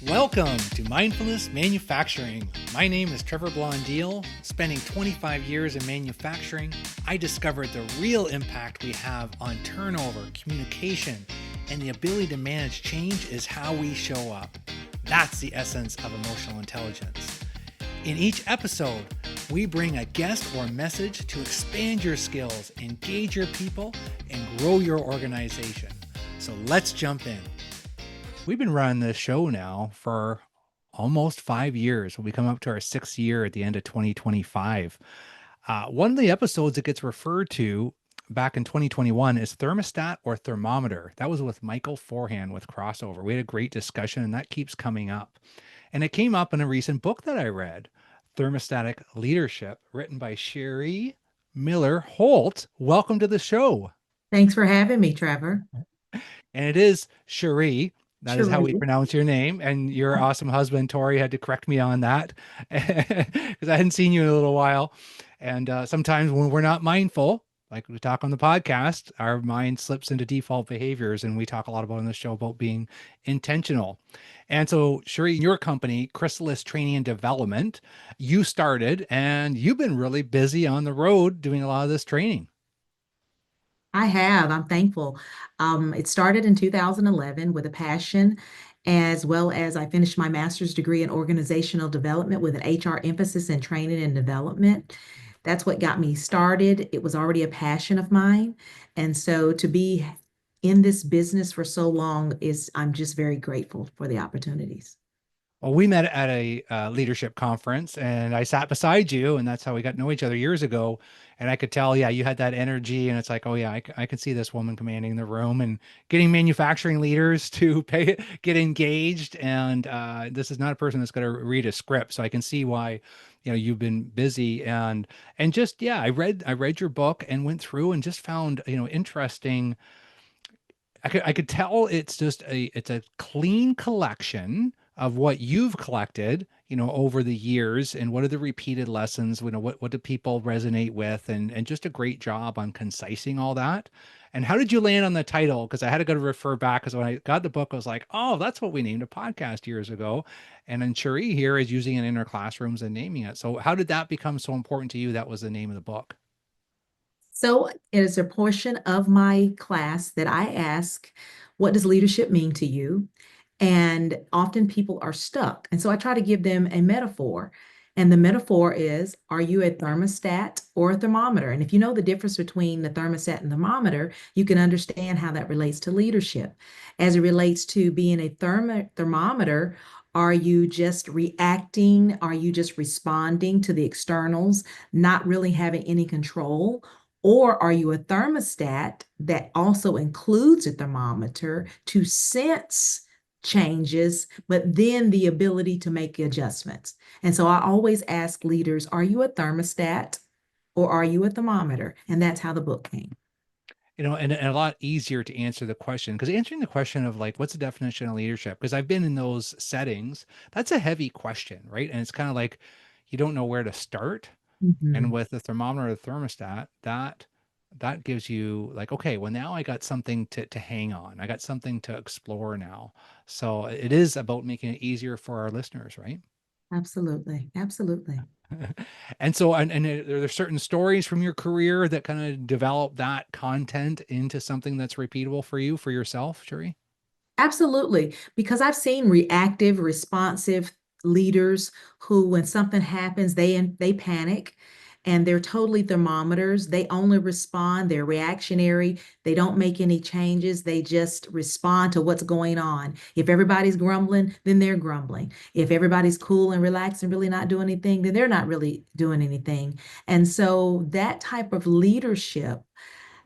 Welcome to Mindfulness Manufacturing. My name is Trevor Blondeel. Spending 25 years in manufacturing, I discovered the real impact we have on turnover, communication, and the ability to manage change is how we show up. That's the essence of emotional intelligence. In each episode, we bring a guest or message to expand your skills, engage your people, and grow your organization. So let's jump in. We've been running this show now for almost 5 years. We'll be coming up to our 6th year at the end of 2025. One of the episodes that gets referred to back in 2021 is Thermostat or Thermometer. That was with Michael Forehand with Crossover. We had a great discussion, and that keeps coming up. And it came up in a recent book that I read, Thermostatic Leadership, written by Sheri Miller Holt. Welcome to the show. Thanks for having me, Trevor. And it is Sheri. That is how we Sheri. pronounce your name. And your awesome husband, Tori, had to correct me on that because I hadn't seen you in a little while. And sometimes when we're not mindful, like we talk on the podcast, our mind slips into default behaviors. And we talk a lot about on the show about being intentional. And so, Sheri, in your company, Chrysalis Training and Development, you started and you've been really busy on the road doing a lot of this training. I have. I'm thankful. It started in 2011 with a passion, as well as I finished my master's degree in organizational development with an HR emphasis in training and development. That's what got me started. It was already a passion of mine. And so to be in this business for so long I'm just very grateful for the opportunities. Well, we met at a leadership conference and I sat beside you, and that's how we got to know each other years ago. And I could tell, yeah, you had that energy. And it's like, oh, yeah, I can see this woman commanding the room and getting manufacturing leaders to get engaged. And this is not a person that's going to read a script. So I can see why, you've been busy and just, yeah, I read your book and went through and just found, interesting. I could tell it's a clean collection of what you've collected, over the years, and what are the repeated lessons, what do people resonate with, and just a great job on concising all that. And how did you land on the title? Because I had to go to refer back because when I got the book, I was like, oh, that's what we named a podcast years ago. And then Cherie here is using it in her classrooms and naming it. So how did that become so important to you? That was the name of the book. So it is a portion of my class that I ask, what does leadership mean to you? And often people are stuck. And so I try to give them a metaphor. And the metaphor is, are you a thermostat or a thermometer? And if you know the difference between the thermostat and thermometer, you can understand how that relates to leadership. As it relates to being a thermometer, are you just reacting? Are you just responding to the externals, not really having any control? Or are you a thermostat that also includes a thermometer to sense changes, but then the ability to make adjustments? And so I always ask leaders, are you a thermostat or are you a thermometer? And that's how the book came. And a lot easier to answer the question, because answering the question of like, what's the definition of leadership? Because I've been in those settings, that's a heavy question, right? And it's kind of like you don't know where to start. And Mhm. with the thermometer or the thermostat, that gives you like, okay, well now I got something to hang on. I got something to explore now. So it is about making it easier for our listeners, right? Absolutely. Absolutely. And so, and are there certain stories from your career that kind of develop that content into something that's repeatable for you, for yourself, Sherry? Absolutely, because I've seen reactive, responsive leaders who, when something happens, they panic and they're totally thermometers. They only respond, they're reactionary, they don't make any changes, they just respond to what's going on. If everybody's grumbling, then they're grumbling. If everybody's cool and relaxed and really not doing anything, then they're not really doing anything. And so that type of leadership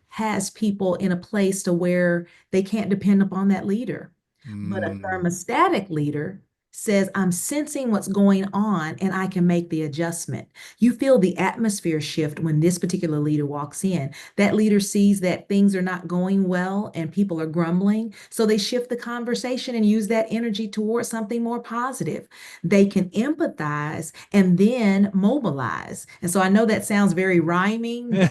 has people in a place to where they can't depend upon that leader. But a Mm. thermostatic leader says, I'm sensing what's going on and I can make the adjustment. You feel the atmosphere shift when this particular leader walks in. That leader sees that things are not going well and people are grumbling. So they shift the conversation and use that energy towards something more positive. They can empathize and then mobilize. And so I know that sounds very rhyming,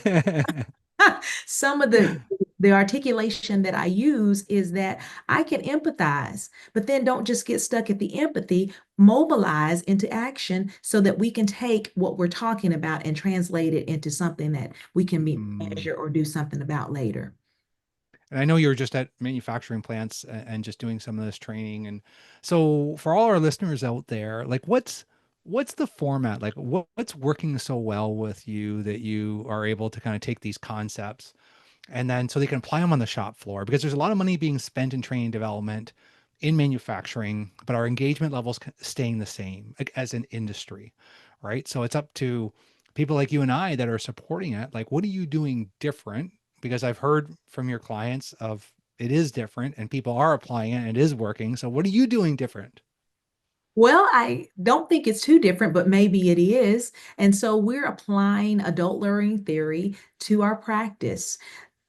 Some of the articulation that I use is that I can empathize, but then don't just get stuck at the empathy, mobilize into action so that we can take what we're talking about and translate it into something that we can Mm. measure or do something about later. And I know you were just at manufacturing plants and just doing some of this training. And so for all our listeners out there, like what's the format? Like what's working so well with you that you are able to kind of take these concepts and then so they can apply them on the shop floor? Because there's a lot of money being spent in training development in manufacturing, but our engagement levels staying the same like, as an industry, right? So it's up to people like you and I that are supporting it. Like, what are you doing different? Because I've heard from your clients of it is different and people are applying it and it is working. So what are you doing different? Well, I don't think it's too different, but maybe it is. And so we're applying adult learning theory to our practice.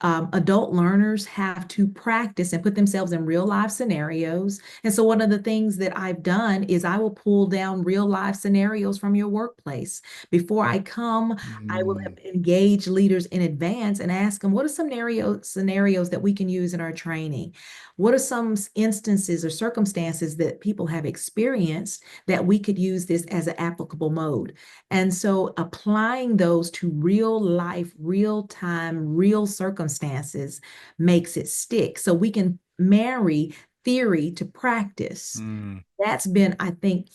Adult learners have to practice and put themselves in real life scenarios. And so, one of the things that I've done is I will pull down real life scenarios from your workplace. Before I come, I will have Mm, engaged leaders in advance and ask them, what are some scenarios that we can use in our training? What are some instances or circumstances that people have experienced that we could use this as an applicable mode? And so applying those to real life, real time, real circumstances makes it stick. So we can marry theory to practice. mm. That's been, I think,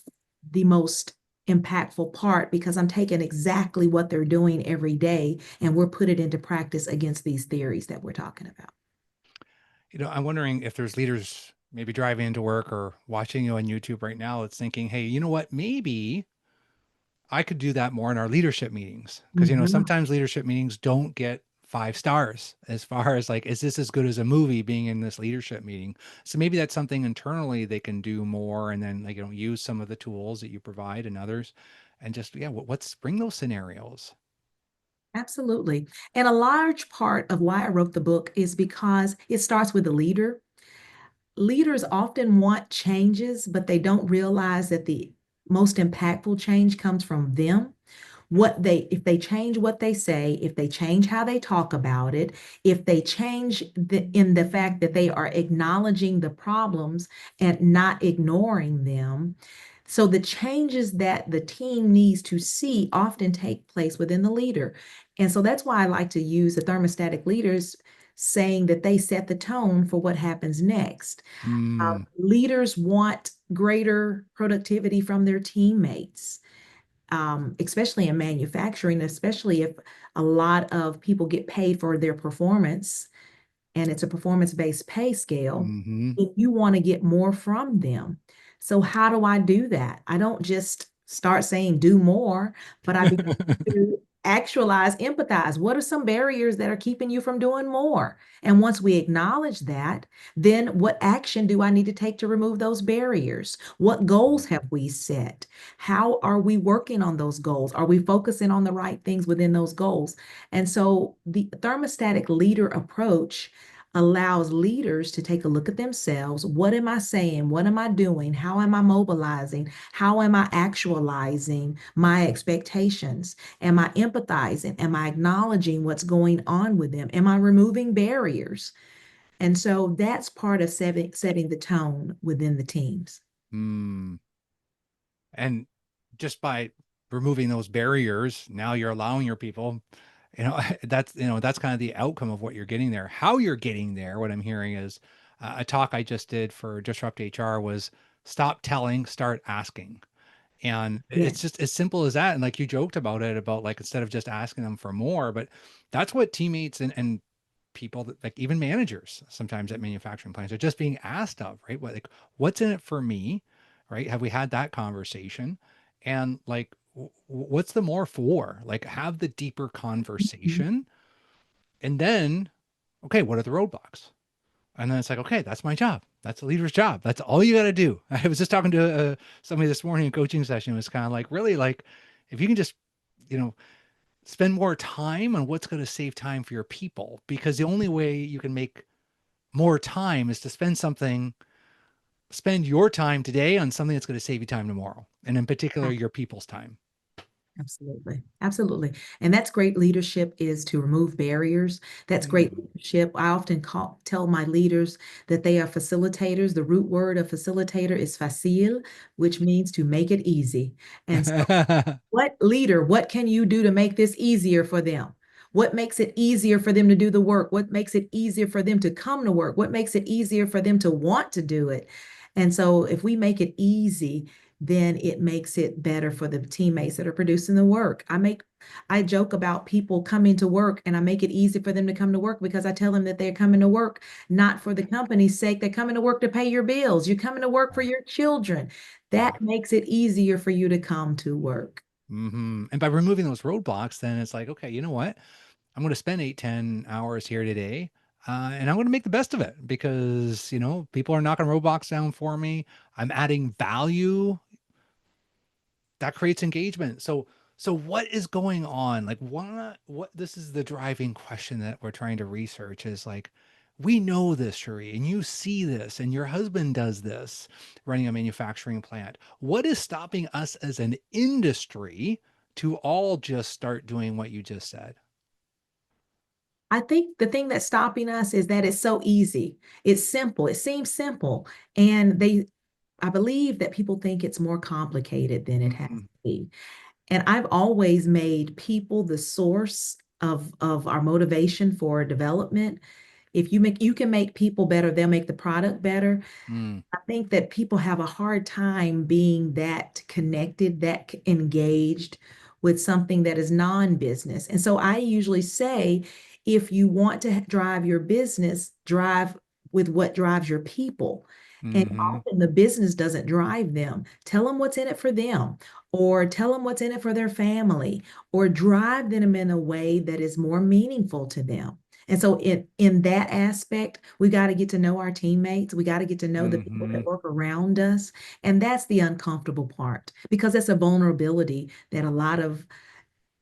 the most impactful part because I'm taking exactly what they're doing every day and we're put it into practice against these theories that we're talking about. I'm wondering if there's leaders maybe driving into work or watching you on YouTube right now that's thinking, hey, you know what? Maybe I could do that more in our leadership meetings because Mhm. sometimes leadership meetings don't get 5 stars as far as like, is this as good as a movie being in this leadership meeting? So maybe that's something internally they can do more, and then like use some of the tools that you provide and others, and just what's bring those scenarios. Absolutely. And a large part of why I wrote the book is because it starts with the leader. Leaders often want changes, but they don't realize that the most impactful change comes from them. If they change what they say, if they change how they talk about it, if they change in the fact that they are acknowledging the problems and not ignoring them. So the changes that the team needs to see often take place within the leader. And so that's why I like to use the thermostatic leaders saying that they set the tone for what happens next. Mm, Leaders want greater productivity from their teammates, especially in manufacturing, especially if a lot of people get paid for their performance and it's a performance-based pay scale, hmm. if you want to get more from them. So how do I do that? I don't just start saying do more, but I begin to actualize, empathize. What are some barriers that are keeping you from doing more? And once we acknowledge that, then what action do I need to take to remove those barriers? What goals have we set? How are we working on those goals? Are we focusing on the right things within those goals? And so the thermostatic leader approach allows leaders to take a look at themselves. What am I saying? What am I doing? How am I mobilizing? How am I actualizing my expectations? Am I empathizing? Am I acknowledging what's going on with them? Am I removing barriers? And so that's part of setting the tone within the teams. Mm. And just by removing those barriers, now you're allowing your people, that's kind of the outcome of what you're getting there. How you're getting there, what I'm hearing is a talk I just did for Disrupt HR was stop telling, start asking. And Yeah. it's just as simple as that. And like you joked about it, about like instead of just asking them for more, but that's what teammates and people that like even managers sometimes at manufacturing plants are just being asked of, right? What like what's in it for me, right? Have we had that conversation? And like what's the more for? Like have the deeper Mhm. conversation, and then okay, what are the roadblocks? And then it's like, okay, that's my job. That's a leader's job. That's all you got to do. I was just talking to somebody this morning in a coaching session. It was kind of like, really, like, if you can just, you know, spend more time on what's going to save time for your people, because the only way you can make more time is to spend your time today on something that's going to save you time tomorrow. And in particular, your people's time. Absolutely. Absolutely. And that's great leadership is to remove barriers. That's great Mm. leadership. I often tell my leaders that they are facilitators. The root word of facilitator is facile, which means to make it easy. And so what leader, what can you do to make this easier for them? What makes it easier for them to do the work? What makes it easier for them to come to work? What makes it easier for them to want to do it? And so if we make it easy, then it makes it better for the teammates that are producing the work. I joke about people coming to work and I make it easy for them to come to work because I tell them that they're coming to work not for the company's sake. They're coming to work to pay your bills. You're coming to work for Right. your children. Yeah. That makes it easier for you to come to work. And by removing those roadblocks, then it's like, okay, you know what? I'm going to spend 8, 10 hours here today. And I'm going to make the best of it because, people are knocking roadblocks down for me. I'm adding value that creates engagement. So what is going on? Like what this is the driving question that we're trying to research is like, we know this, Sheri, and you see this, and your husband does this running a manufacturing plant. What is stopping us as an industry to all just start doing what you just said? I think the thing that's stopping us is that it's so easy. It's simple. It seems simple. And I believe that people think it's more complicated than it has to Mm, be. And I've always made people the source of our motivation for development. If you can make people better, they'll make the product better. mm, I think that people have a hard time being that connected, that engaged with something that is non-business. And so I usually say, if you want to drive your business, drive with what drives your people. And mm-hmm, often the business doesn't drive them. Tell them what's in it for them, or tell them what's in it for their family, or drive them in a way that is more meaningful to them. And so in that aspect, we got to get to know our teammates. We got to get to know the people mm-hmm, that work around us. And that's the uncomfortable part because it's a vulnerability that a lot of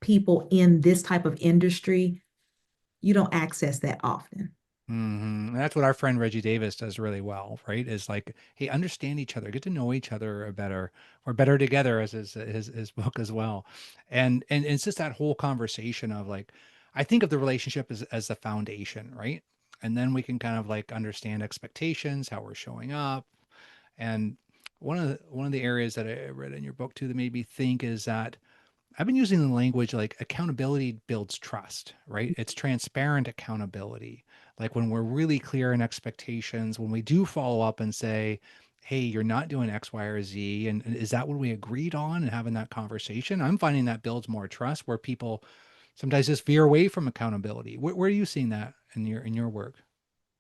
people in this type of industry, you don't access that often. mm-hmm. That's what our friend Reggie Davis does really well, right? Is like, hey, understand each other, get to know each other better, or better together, as his book as well. And it's just that whole conversation of like, I think of the relationship as the foundation, right? And then we can kind of like understand expectations, how we're showing up. And one of the areas that I read in your book too that made me think is that I've been using the language like accountability builds trust, right? It's transparent accountability. Like when we're really clear in expectations, when we do follow up and say, hey, you're not doing X, Y, or Z. And is that what we agreed on and having that conversation? I'm finding that builds more trust where people sometimes just veer away from accountability. Where are you seeing that in your work?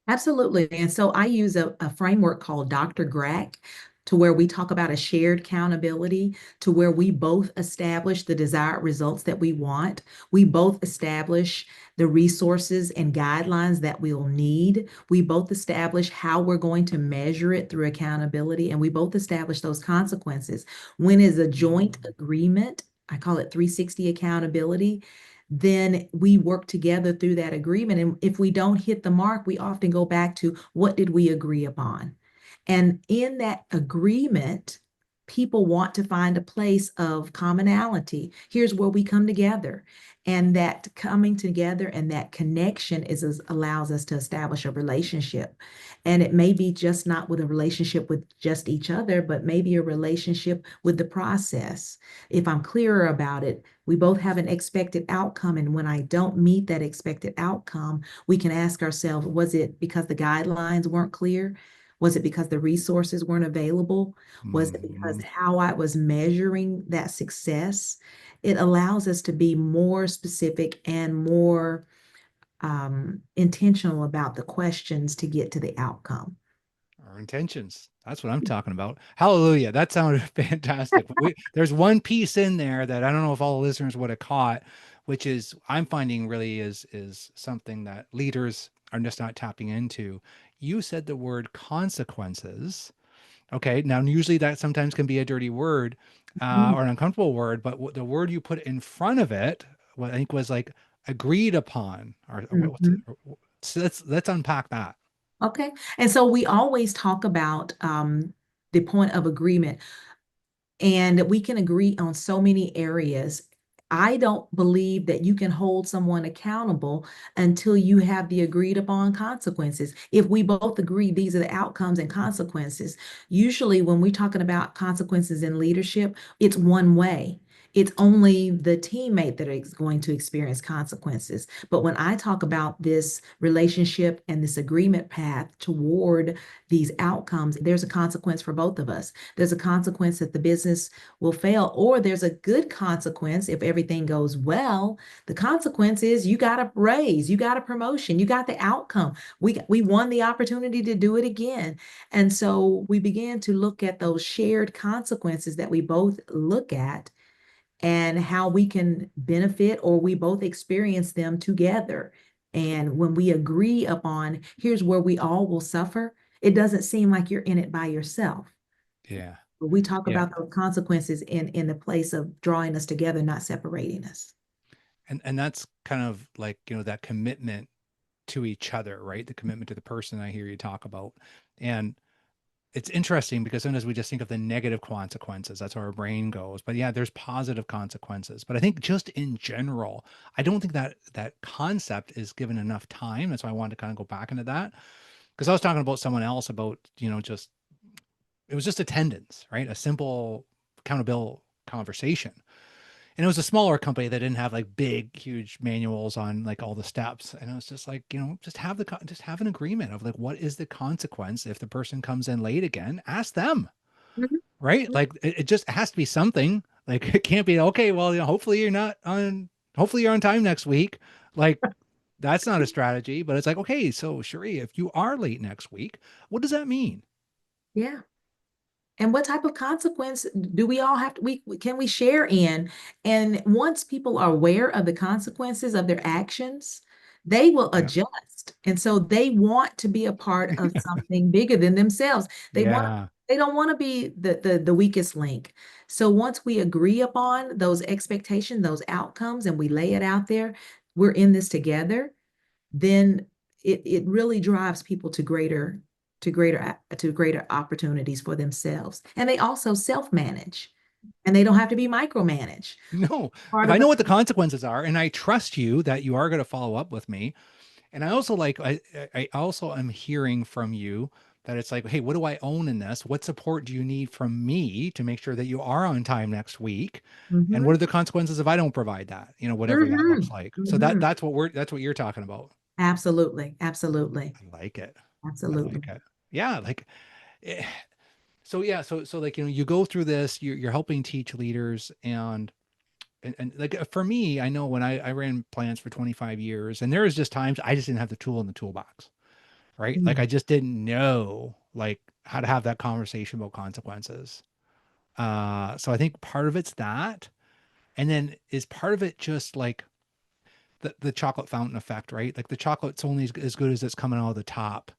Absolutely. And so I use a framework called Dr. GRAK to where we talk about a shared accountability, to where we both establish the desired results that we want. We both establish the resources and guidelines that we'll need. We both establish how we're going to measure it through accountability, and we both establish those consequences. When is a joint Mm, agreement, I call it 360 accountability, then we work together through that agreement. And if we don't hit the mark, we often go back to what did we agree upon? And in that agreement, people want to find a place of commonality. Here's where we come together. And that coming together and that connection allows us to establish a relationship. And it may be just not with a relationship with just each other, but maybe a relationship with the process. If I'm clearer about it, we both have an expected outcome. And when I don't meet that expected outcome, we can ask ourselves, was it because the guidelines weren't clear? Was it because the resources weren't available? Was it because mhm. how I was measuring that success? It allows us to be more specific and more intentional about the questions to get to the outcome. Our intentions. That's what I'm talking about. Hallelujah. That sounded fantastic. There's one piece in there that I don't know if all the listeners would have caught, which is I'm finding really is something that leaders are just not tapping into. You said the word consequences. Okay. Now, usually that sometimes can be a dirty word Mm, or an uncomfortable word, but the word you put in front of it, what I think was like agreed upon, or mhm. so let's unpack that. Okay. And so we always talk about the point of agreement, and we can agree on so many areas. I don't believe that you can hold someone accountable until you have the agreed upon consequences. If we both agree these are the outcomes and consequences, usually when we're talking about consequences in leadership, it's one way. It's only the teammate that is going to experience consequences. But when I talk about this relationship and this agreement path toward these outcomes, there's a consequence for both of us. There's a consequence that the business will fail, or there's a good consequence if everything goes well. The consequence is you got a raise, you got a promotion, you got the outcome. We won the opportunity to do it again. And so we began to look at those shared consequences that we both look at and how we can benefit or we both experience them together. And when we agree upon here's where we all will suffer, it doesn't seem like you're in it by yourself. Yeah. But we talk Yeah. about those consequences in the place of drawing us together, not separating us. And that's kind of like, that commitment to each other, right? The commitment to the person I hear you talk about. And it's interesting because sometimes we just think of the negative consequences. That's where our brain goes. But yeah, there's positive consequences. But I think just in general, I don't think that concept is given enough time. That's why I wanted to kind of go back into that. Because I was talking about someone else about, just it was just attendance, right? A simple accountable conversation. And it was a smaller company that didn't have like big, huge manuals on like all the steps. And it was just like, just have an agreement of like, what is the consequence if the person comes in late again? Ask them, Mhm. right? Like it just has to be something. Like it can't be okay. Well, hopefully you're not on. Hopefully you're on time next week. Like that's not a strategy. But it's like, okay, so Sheri, if you are late next week, what does that mean? Yeah. And what type of consequence do we all have to can we share in? And once people are aware of the consequences of their actions, they will Yeah. adjust. And so they want to be a part of something bigger than themselves. Yeah. They don't want to be the weakest link. So once we agree upon those expectations, those outcomes, and we lay it out there, we're in this together, then it really drives people to greater opportunities for themselves. And they also self-manage and they don't have to be micromanaged. No, Part if I of a know what the consequences are and I trust you that you are going to follow up with me. And I also like, I also am hearing from you that it's like, hey, what do I own in this? What support do you need from me to make sure that you are on time next week? And what Mhm, are the consequences if I don't provide that? Whatever that looks mhm, like. So mhm. that's what you're talking about. Absolutely, absolutely, I like it. I absolutely. like it. Yeah. Like, eh, so yeah. So like, you go through this, you're helping teach leaders and like for me, I know when I ran plants for 25 years and there was just times I just didn't have the tool in the toolbox, right? Like I Mm. just didn't know like how to have that conversation about consequences. So I think part of it's that. And then is part of it just like the chocolate fountain effect, right? Like the chocolate's only as good as it's coming out of the top.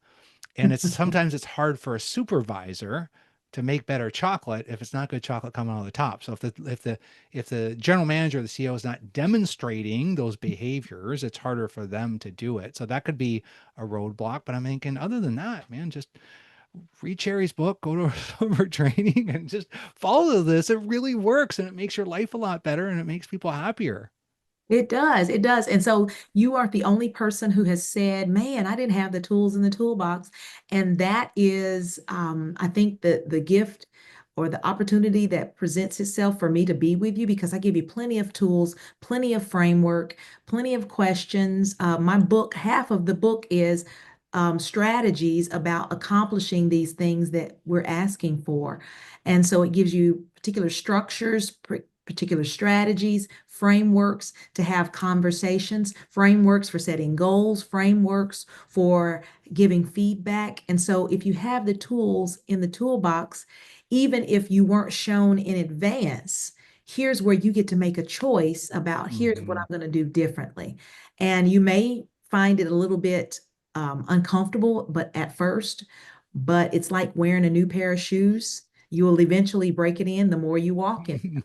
And it's sometimes it's hard for a supervisor to make better chocolate if it's not good chocolate coming out of the top. So if the general manager or the CEO is not demonstrating those behaviors, it's harder for them to do it. So that could be a roadblock. But I'm thinking, other than that, man, just read Sheri's book, go to a summer training, and just follow this. It really works, and it makes your life a lot better, and it makes people happier. It does. It does. And so you aren't the only person who has said, man, I didn't have the tools in the toolbox. And that is, I think, the gift or the opportunity that presents itself for me to be with you because I give you plenty of tools, plenty of framework, plenty of questions. My book, half of the book is strategies about accomplishing these things that we're asking for. And so it gives you particular structures, particular strategies, frameworks to have conversations, frameworks for setting goals, frameworks for giving feedback. And so if you have the tools in the toolbox, even if you weren't shown in advance, here's where you get to make a choice about here's what Mm-hmm. I'm going to do differently. And you may find it a little bit uncomfortable, but at first, but it's like wearing a new pair of shoes. You will eventually break it in the more you walk in.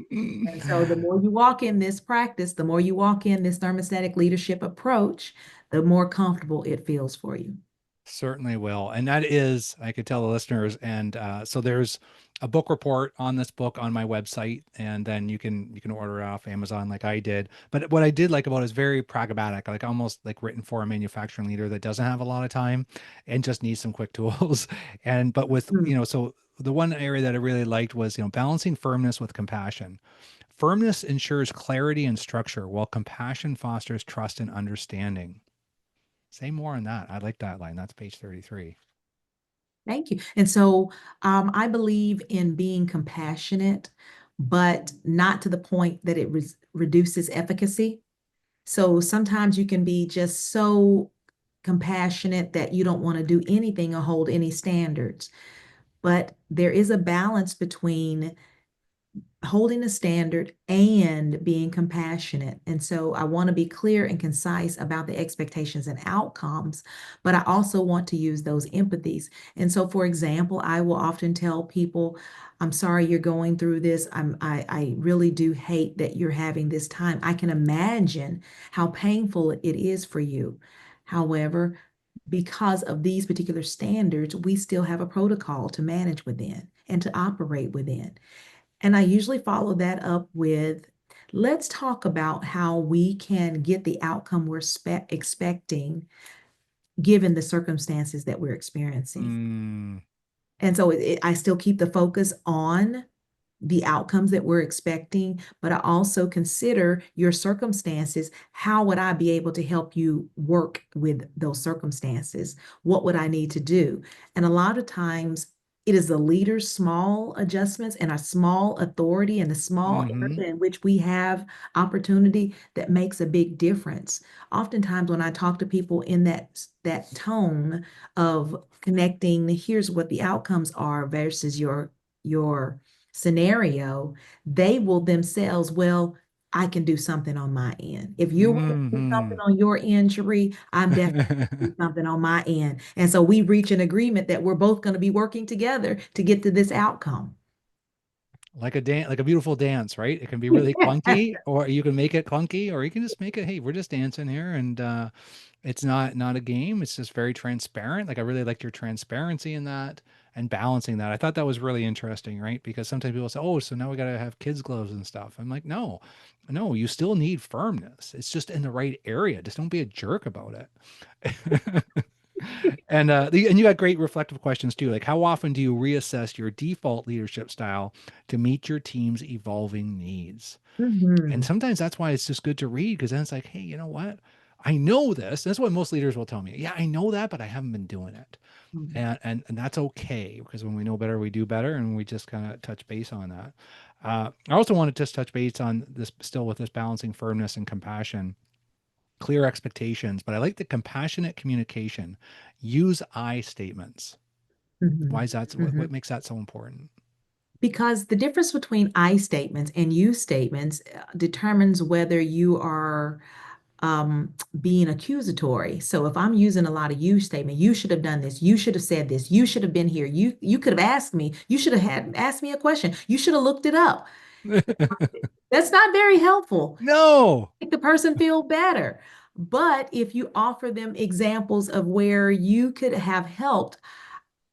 And so the more you walk in this practice, the more you walk in this thermostatic leadership approach, the more comfortable it feels for you. Certainly will. And that is, I could tell the listeners. And so there's a book report on this book on my website, and then you can order it off Amazon like I did. But what I did like about it is very pragmatic, like almost like written for a manufacturing leader that doesn't have a lot of time and just needs some quick tools. And but with, Mm. so the one area that I really liked was, balancing firmness with compassion. Firmness ensures clarity and structure, while compassion fosters trust and understanding. Say more on that. I like that line. That's page 33. Thank you. And so I believe in being compassionate, but not to the point that it reduces efficacy. So sometimes you can be just so compassionate that you don't want to do anything or hold any standards. But there is a balance between holding a standard and being compassionate. And so I want to be clear and concise about the expectations and outcomes, but I also want to use those empathies. And so, for example, I will often tell people, I'm sorry you're going through this. I really do hate that you're having this time. I can imagine how painful it is for you. However, because of these particular standards, we still have a protocol to manage within and to operate within. And I usually follow that up with, let's talk about how we can get the outcome we're expecting given the circumstances that we're experiencing. Mm, And so I still keep the focus on the outcomes that we're expecting, but I also consider your circumstances. How would I be able to help you work with those circumstances? What would I need to do? And a lot of times it is the leader's small adjustments and a small authority and a small mm-hmm. area in which we have opportunity that makes a big difference. Oftentimes when I talk to people in that tone of connecting, here's what the outcomes are versus your scenario, they will themselves, well, I can do something on my end. If you're willing to do Mm-hmm. something on your end, Sheri, I'm definitely do something on my end. And so we reach an agreement that we're both going to be working together to get to this outcome. Like a dance, like a beautiful dance, right? It can be really clunky, or you can make it clunky, or you can just make it, hey, we're just dancing here, and it's not a game. It's just very transparent. Like I really like your transparency in that and balancing that. I thought that was really interesting, right? Because sometimes people say, "Oh, so now we got to have kids gloves and stuff." I'm like, "No. No, you still need firmness. It's just in the right area. Just don't be a jerk about it." And you got great reflective questions too. Like, how often do you reassess your default leadership style to meet your team's evolving needs? And Mhm. sometimes that's why it's just good to read, because then it's like, hey, you know what? I know this. That's what most leaders will tell me. Yeah, I know that, but I haven't been doing it. And that's okay, because when we know better, we do better, and we just kind of touch base on that. I also want to just touch base on this, still with this balancing firmness and compassion, clear expectations, but I like the compassionate communication. Use I statements. Why Mhm. is that? What Mhm. makes that so important? Because the difference between I statements and you statements determines whether you are being accusatory. So if I'm using a lot of you statement, you should have done this, you should have said this, you should have been here, you could have asked me, you should have had asked me a question, you should have looked it up. That's not very helpful. No. Make the person feel better. But if you offer them examples of where you could have helped,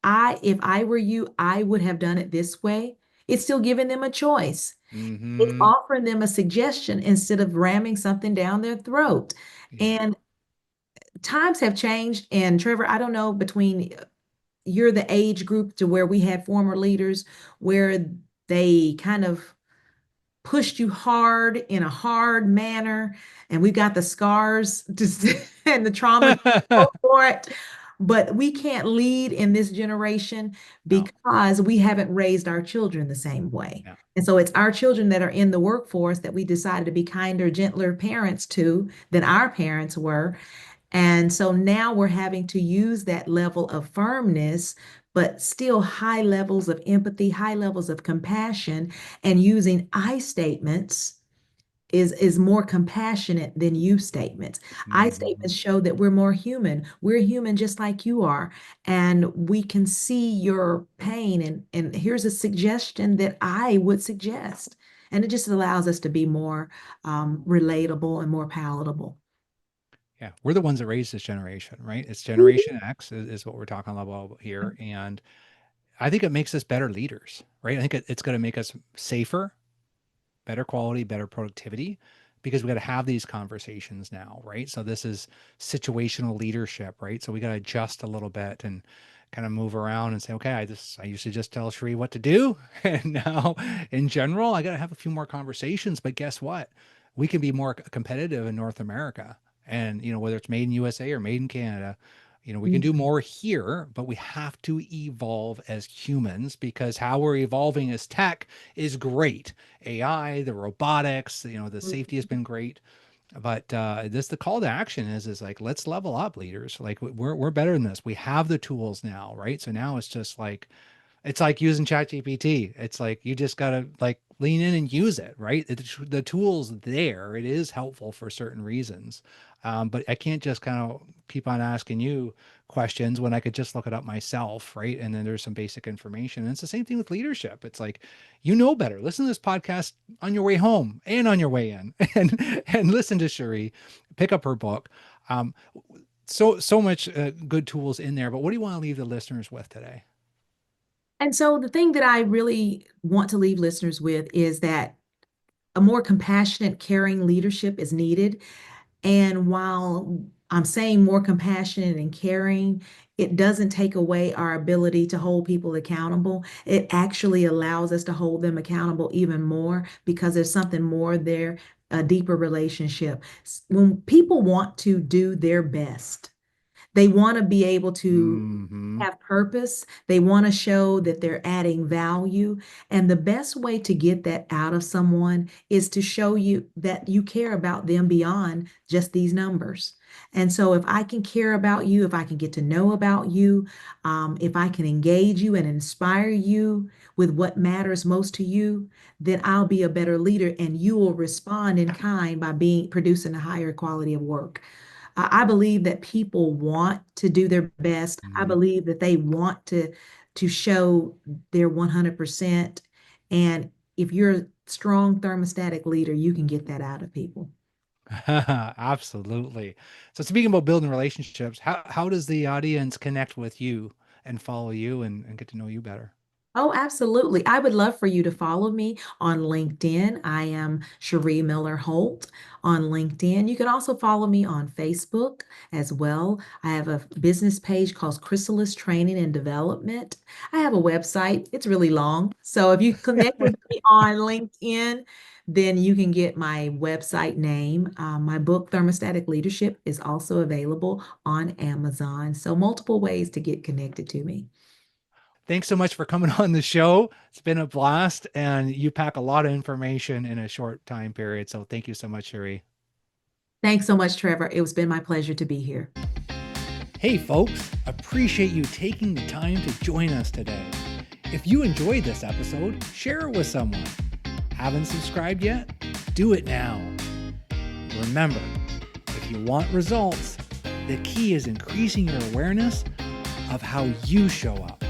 if I were you, I would have done it this way. It's still giving them a choice. It's Mm-hmm. offering them a suggestion instead of ramming something down their throat. Yeah. And times have changed. And Trevor, I don't know between you're the age group to where we had former leaders where they kind of pushed you hard in a hard manner, and we've got the scars and the trauma for it. But we can't lead in this generation No. because we haven't raised our children the same way. Yeah. And so it's our children that are in the workforce that we decided to be kinder, gentler parents to than our parents were. And so now we're having to use that level of firmness, but still high levels of empathy, high levels of compassion, and using I statements is more compassionate than you statements. I Mm-hmm. statements show that we're more human. We're human just like you are, and we can see your pain. And here's a suggestion that I would suggest. And it just allows us to be more relatable and more palatable. Yeah. We're the ones that raised this generation, right? It's Generation X is what we're talking about here. And I think it makes us better leaders. right? I think it's going to make us safer, better quality, better productivity, because we got to have these conversations now, right? So this is situational leadership, right? So we got to adjust a little bit and kind of move around and say, okay, I used to just tell Sheri what to do. And now in general, I got to have a few more conversations, but guess what? We can be more competitive in North America. And, whether it's made in USA or made in Canada, we can do more here, but we have to evolve as humans, because how we're evolving as tech is great. AI, the robotics, the safety has been great. But the call to action is like, let's level up, leaders. Like we're better than this. We have the tools now, right? So now it's just like, it's like using ChatGPT. It's like you just gotta like lean in and use it, right? The tool's there. It is helpful for certain reasons, but I can't just kind of keep on asking you questions when I could just look it up myself, right? And then there's some basic information. And it's the same thing with leadership. It's like, better. Listen to this podcast on your way home and on your way in, and listen to Sheri, pick up her book. So much good tools in there. But what do you want to leave the listeners with today? And so the thing that I really want to leave listeners with is that a more compassionate, caring leadership is needed. And while I'm saying more compassionate and caring, it doesn't take away our ability to hold people accountable. It actually allows us to hold them accountable even more because there's something more there, a deeper relationship. When people want to do their best, they want to be able to Hmm. have purpose. They want to show that they're adding value. And the best way to get that out of someone is to show you that you care about them beyond just these numbers. And so if I can care about you, if I can get to know about you, if I can engage you and inspire you with what matters most to you, then I'll be a better leader and you will respond in kind by producing a higher quality of work. I believe that people want to do their best. I believe that they want to show their 100%. And if you're a strong thermostatic leader, you can get that out of people. Absolutely. So speaking about building relationships, how does the audience connect with you and follow you and get to know you better? Oh, absolutely. I would love for you to follow me on LinkedIn. I am Sheri Miller Holt on LinkedIn. You can also follow me on Facebook as well. I have a business page called Chrysalis Training and Development. I have a website. It's really long. So if you connect with me on LinkedIn, then you can get my website name. My book, Thermostatic Leadership, is also available on Amazon. So multiple ways to get connected to me. Thanks so much for coming on the show. It's been a blast, and you pack a lot of information in a short time period. So thank you so much, Sheri. Thanks so much, Trevor. It's been my pleasure to be here. Hey, folks, appreciate you taking the time to join us today. If you enjoyed this episode, share it with someone. Haven't subscribed yet? Do it now. Remember, if you want results, the key is increasing your awareness of how you show up.